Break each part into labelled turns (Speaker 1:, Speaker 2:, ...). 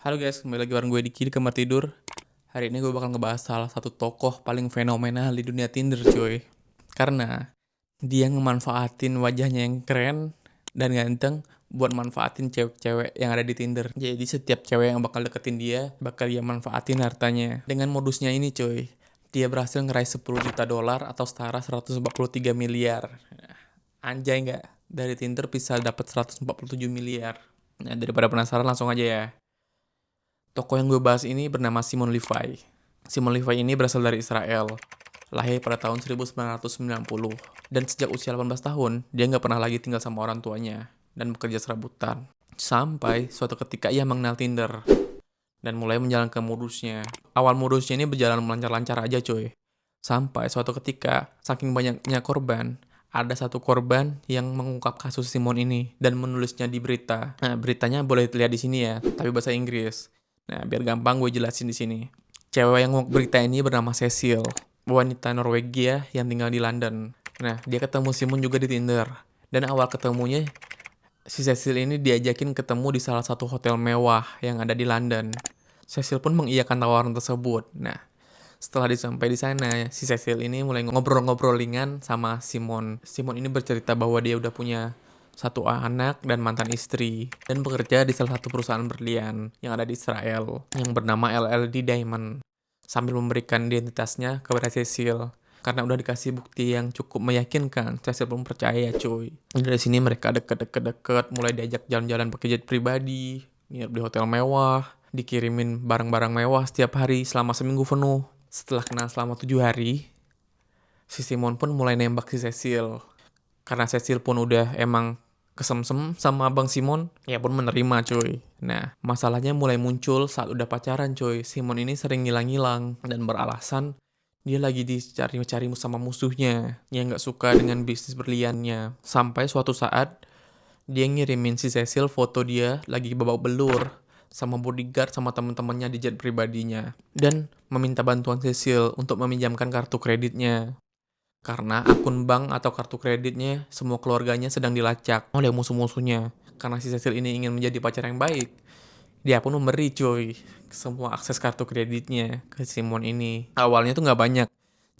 Speaker 1: Halo guys, kembali lagi bareng gue Diki di kamar tidur. Hari ini gue bakal ngebahas salah satu tokoh paling fenomenal di dunia Tinder cuy. Karena dia ngemanfaatin wajahnya yang keren dan ganteng buat manfaatin cewek-cewek yang ada di Tinder. Jadi setiap cewek yang bakal deketin dia, bakal dia manfaatin hartanya. Dengan modusnya ini cuy, dia berhasil ngeraih 10 juta dolar atau setara 143 miliar. Anjay nggak? Dari Tinder bisa dapat 147 miliar. Nah, daripada penasaran langsung aja ya. Tokoh yang gue bahas ini bernama Simon Levi. Simon Levi ini berasal dari Israel. Lahir pada tahun 1990. Dan sejak usia 18 tahun, dia nggak pernah lagi tinggal sama orang tuanya dan bekerja serabutan. Sampai suatu ketika ia mengenal Tinder dan mulai menjalankan modusnya. Awal modusnya ini berjalan lancar-lancar aja cuy. Sampai suatu ketika, saking banyaknya korban, ada satu korban yang mengungkap kasus Simon ini dan menulisnya di berita. Nah, beritanya boleh dilihat di sini ya, tapi bahasa Inggris. Nah, biar gampang gue jelasin di sini. Cewek yang ngomong berita ini bernama Cecil, wanita Norwegia yang tinggal di London. Nah, dia ketemu Simon juga di Tinder. Dan awal ketemunya, si Cecil ini diajakin ketemu di salah satu hotel mewah yang ada di London. Cecil pun mengiyakan tawaran tersebut. Nah, setelah sampai di sana, si Cecil ini mulai ngobrol-ngobrol ringan sama Simon. Simon ini bercerita bahwa dia udah punya satu anak dan mantan istri, dan bekerja di salah satu perusahaan berlian yang ada di Israel yang bernama LLD Diamond, sambil memberikan identitasnya kepada Cecil. Karena udah dikasih bukti yang cukup meyakinkan, Cecil pun percaya cuy. Dari sini mereka deket, mulai diajak jalan-jalan pakai jet pribadi, nginep di hotel mewah, dikirimin barang-barang mewah setiap hari selama seminggu penuh. Setelah kenal selama 7 hari, si Simon pun mulai nembak si Cecil. Karena Cecil pun udah emang kesemsem sama Bang Simon, ya pun menerima cuy. Nah, masalahnya mulai muncul saat udah pacaran cuy. Simon ini sering ngilang-ngilang dan beralasan dia lagi dicari-cari sama musuhnya yang nggak suka dengan bisnis berliannya. Sampai suatu saat dia ngirimin si Cecil foto dia lagi babak belur sama bodyguard sama temen-temennya di jet pribadinya dan meminta bantuan Cecil untuk meminjamkan kartu kreditnya. Karena akun bank atau kartu kreditnya semua keluarganya sedang dilacak oleh musuh-musuhnya. Karena si Cecil ini ingin menjadi pacar yang baik, dia pun memberi cuy semua akses kartu kreditnya ke Simon ini. Awalnya tuh nggak banyak,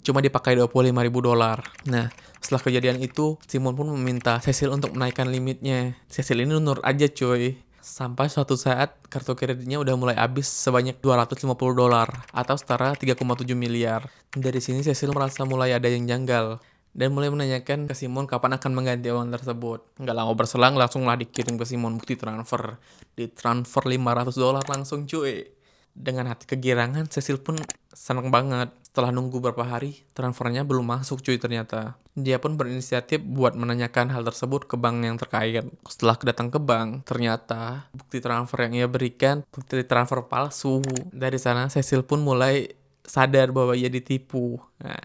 Speaker 1: cuma dipakai 25.000 dolar. Nah, setelah kejadian itu, Simon pun meminta Cecil untuk menaikkan limitnya. Cecil ini nurut aja cuy. Sampai suatu saat, kartu kreditnya udah mulai habis sebanyak 250 dolar atau setara 3,7 miliar. Dari sini Cecil merasa mulai ada yang janggal dan mulai menanyakan ke Simon kapan akan mengganti uang tersebut. Nggak lama berselang, langsunglah dikirim ke Simon bukti transfer. Ditransfer 500 dolar langsung cuy. Dengan hati kegirangan, Cecil pun seneng banget. Setelah nunggu beberapa hari, transfernya belum masuk cuy ternyata. Dia pun berinisiatif buat menanyakan hal tersebut ke bank yang terkait. Setelah datang ke bank, ternyata bukti transfer yang ia berikan, bukti transfer palsu. Dari sana, Cecil pun mulai sadar bahwa ia ditipu. Nah,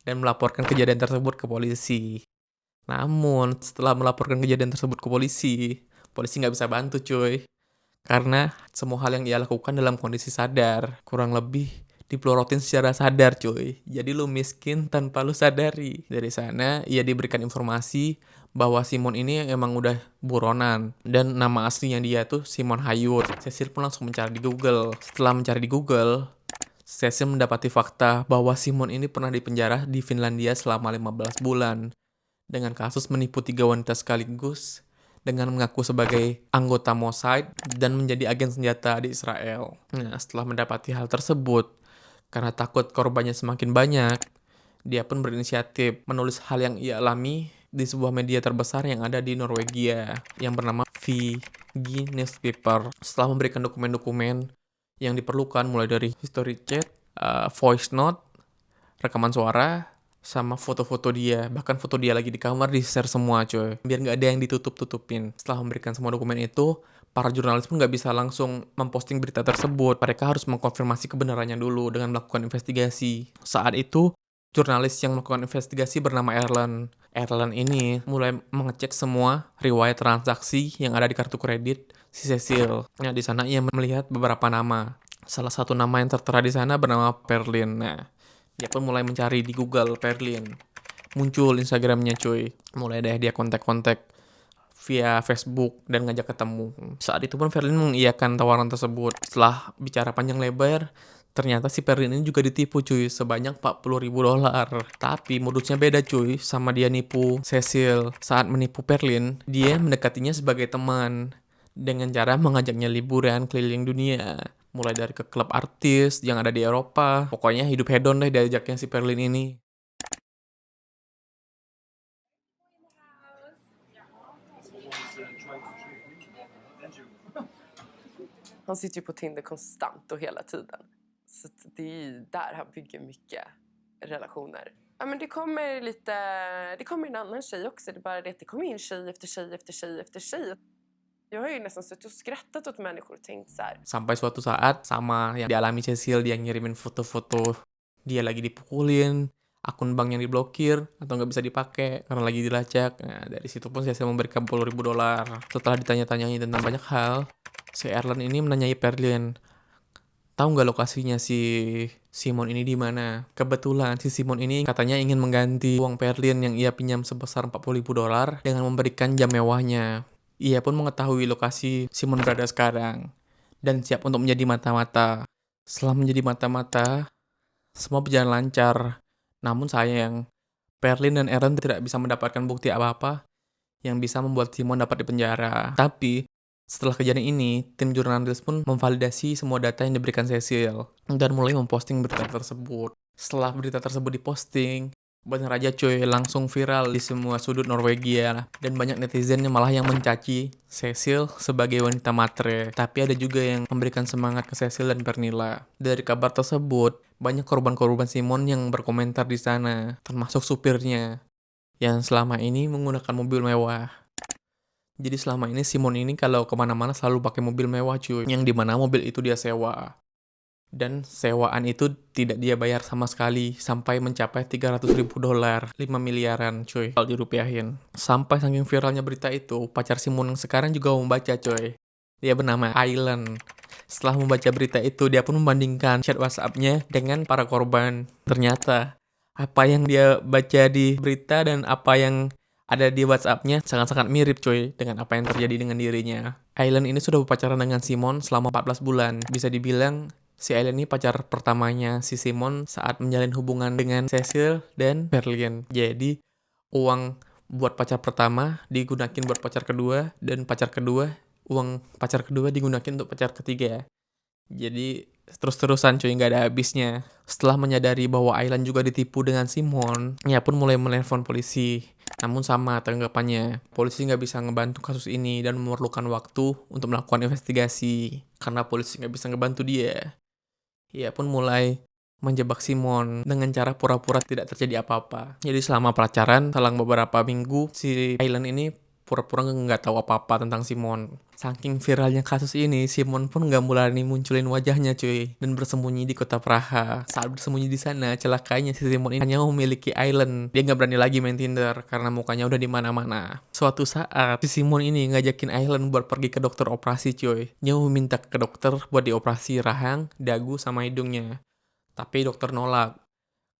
Speaker 1: dan melaporkan kejadian tersebut ke polisi. Namun, setelah melaporkan kejadian tersebut ke polisi, polisi nggak bisa bantu cuy. Karena semua hal yang ia lakukan dalam kondisi sadar, kurang lebih dipelorotin secara sadar cuy. Jadi lu miskin tanpa lu sadari. Dari sana ia diberikan informasi bahwa Simon ini emang udah buronan. Dan nama aslinya dia tuh Simon Hayut. Cecil pun langsung mencari di Google. Setelah mencari di Google, Cecil mendapati fakta bahwa Simon ini pernah dipenjara di Finlandia selama 15 bulan. Dengan kasus menipu 3 wanita sekaligus, dengan mengaku sebagai anggota Mossad dan menjadi agen senjata di Israel. Nah, setelah mendapati hal tersebut, karena takut korbannya semakin banyak, dia pun berinisiatif menulis hal yang ia alami di sebuah media terbesar yang ada di Norwegia, yang bernama VG Newspaper. Setelah memberikan dokumen-dokumen yang diperlukan, mulai dari history chat, voice note, rekaman suara, sama foto-foto dia, bahkan foto dia lagi di kamar di-share semua coy, biar nggak ada yang ditutup-tutupin. Setelah memberikan semua dokumen itu, para jurnalis pun nggak bisa langsung memposting berita tersebut. Mereka harus mengkonfirmasi kebenarannya dulu dengan melakukan investigasi. Saat itu, jurnalis yang melakukan investigasi bernama Erlen. Erlen ini mulai mengecek semua riwayat transaksi yang ada di kartu kredit si Cecil. Nah, di sana ia melihat beberapa nama. Salah satu nama yang tertera di sana bernama Perlin. Nah, dia pun mulai mencari di Google Perlin. Muncul Instagramnya cuy. Mulai deh dia kontak-kontak via Facebook dan ngajak ketemu. Saat itu pun Ferdinand mengiyakan tawaran tersebut. Setelah bicara panjang lebar, ternyata si Ferdinand ini juga ditipu cuy sebanyak 40.000 dolar. Tapi modusnya beda cuy sama dia nipu Cecil. Saat menipu Perlin, dia mendekatinya sebagai teman dengan cara mengajaknya liburan keliling dunia. Mulai dari ke klub artis yang ada di Eropa. Pokoknya hidup hedon deh diajaknya si Perlin ini.
Speaker 2: Han sitter ju på Tinder konstant och hela tiden. Så det är ju där han bygger mycket relationer. Ja, men det kommer en annan tjej också. Det är bara det att det kommer in tjej efter tjej efter tjej efter tjej. Jag har ju nästan suttit och skrattat åt människor och tänkt så här.
Speaker 1: Sampai suatu saat sama yang dialami Cecil, dia ngirimin foto-foto dia lagi dipukulin, akun bank yang diblokir atau nggak bisa dipakai karena lagi dilacak. Nah, dari situ pun Cecil memberikan 10.000 dolar. Setelah ditanya-tanyai tentang banyak hal, si Erlen ini menanyai Perlin, tahu nggak lokasinya si Simon ini di mana? Kebetulan si Simon ini katanya ingin mengganti uang Perlin yang ia pinjam sebesar 40.000 dolar dengan memberikan jam mewahnya. Ia pun mengetahui lokasi Simon berada sekarang dan siap untuk menjadi mata-mata. Setelah menjadi mata-mata, semua berjalan lancar. Namun sayang, Perlin dan Aaron tidak bisa mendapatkan bukti apa-apa yang bisa membuat Simon dapat dipenjara. Tapi, setelah kejadian ini, tim jurnalis pun memvalidasi semua data yang diberikan Cecil dan mulai memposting berita tersebut. Setelah berita tersebut diposting, bener aja cuy, langsung viral di semua sudut Norwegia dan banyak netizen yang malah yang mencaci Cecil sebagai wanita matre. Tapi ada juga yang memberikan semangat ke Cecil dan Pernilla. Dari kabar tersebut, banyak korban-korban Simon yang berkomentar di sana, termasuk supirnya yang selama ini menggunakan mobil mewah. Jadi selama ini Simon ini kalau kemana-mana selalu pakai mobil mewah cuy, yang dimana mobil itu dia sewa. Dan sewaan itu tidak dia bayar sama sekali sampai mencapai 300.000 dolar, 5 miliaran cuy kalau dirupiahin. Sampai saking viralnya berita itu, pacar Simon yang sekarang juga membaca cuy. Dia bernama Island. Setelah membaca berita itu, dia pun membandingkan chat WhatsApp-nya dengan para korban. Ternyata apa yang dia baca di berita dan apa yang ada di WhatsApp-nya sangat-sangat mirip cuy dengan apa yang terjadi dengan dirinya. Island ini sudah berpacaran dengan Simon selama 14 bulan. Bisa dibilang si Aileen ini pacar pertamanya si Simon saat menjalin hubungan dengan Cecil dan Perlin. Jadi, uang buat pacar pertama digunakan buat pacar kedua, dan uang pacar kedua digunakan untuk pacar ketiga. Jadi, terus-terusan cuy, nggak ada habisnya. Setelah menyadari bahwa Aileen juga ditipu dengan Simon, ia pun mulai menelpon polisi. Namun sama tanggapannya, polisi nggak bisa ngebantu kasus ini dan memerlukan waktu untuk melakukan investigasi. Karena polisi nggak bisa ngebantu dia. Ia pun mulai menjebak Simon dengan cara pura-pura tidak terjadi apa-apa. Jadi selama pacaran, selang beberapa minggu, si Aileen ini pura-pura nggak tahu apa-apa tentang Simon. Saking viralnya kasus ini, Simon pun nggak mulai munculin wajahnya cuy, dan bersembunyi di kota Praha. Saat bersembunyi di sana, celakanya si Simon ini hanya memiliki Aileen. Dia nggak berani lagi main Tinder karena mukanya udah di mana-mana. Suatu saat, si Simon ini ngajakin Aileen buat pergi ke dokter operasi cuy. Dia meminta ke dokter buat dioperasi rahang, dagu, sama hidungnya. Tapi dokter nolak.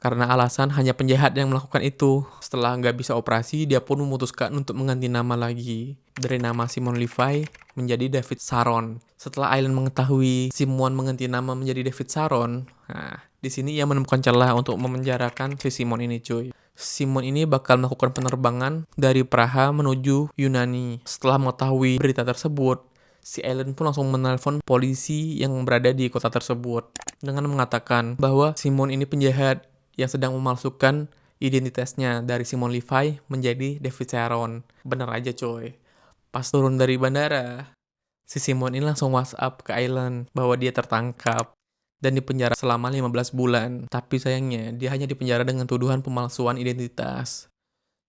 Speaker 1: Karena alasan hanya penjahat yang melakukan itu. Setelah nggak bisa operasi, dia pun memutuskan untuk mengganti nama lagi. Dari nama Simon Levi menjadi David Sharon. Setelah Aileen mengetahui Simon mengganti nama menjadi David Sharon, nah, di sini ia menemukan celah untuk memenjarakan si Simon ini cuy. Simon ini bakal melakukan penerbangan dari Praha menuju Yunani. Setelah mengetahui berita tersebut, si Aileen pun langsung menelpon polisi yang berada di kota tersebut dengan mengatakan bahwa Simon ini penjahat yang sedang memalsukan identitasnya dari Simon Levi menjadi David Sharon. Bener aja coy. Pas turun dari bandara, si Simon ini langsung WhatsApp ke Aileen bahwa dia tertangkap dan dipenjara selama 15 bulan. Tapi sayangnya, dia hanya dipenjara dengan tuduhan pemalsuan identitas.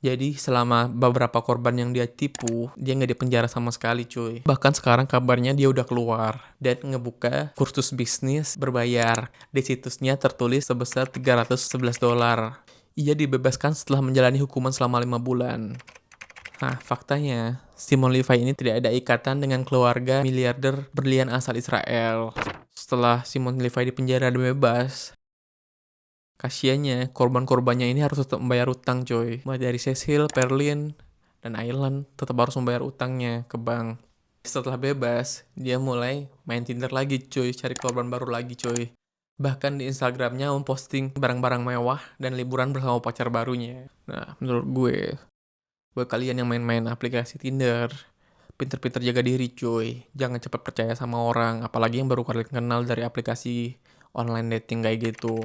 Speaker 1: Jadi selama beberapa korban yang dia tipu, dia nggak dipenjara sama sekali cuy. Bahkan sekarang kabarnya dia udah keluar dan ngebuka kursus bisnis berbayar. Di situsnya tertulis sebesar 311 dolar. Ia dibebaskan setelah menjalani hukuman selama 5 bulan. Nah, faktanya, Simon Levi ini tidak ada ikatan dengan keluarga miliarder berlian asal Israel. Setelah Simon Levi dipenjara dan bebas, kasiannya, korban-korbannya ini harus tetap membayar utang coy. Mulai dari Cecil, Perlin, Dan Island tetap harus membayar utangnya ke bank. Setelah bebas, dia mulai main Tinder lagi cuy, cari korban baru lagi cuy. Bahkan di Instagramnya memposting barang-barang mewah dan liburan bersama pacar barunya. Nah, menurut gue, buat kalian yang main-main aplikasi Tinder, pinter-pinter jaga diri cuy. Jangan cepat percaya sama orang, apalagi yang baru kalian kenal dari aplikasi online dating kayak gitu.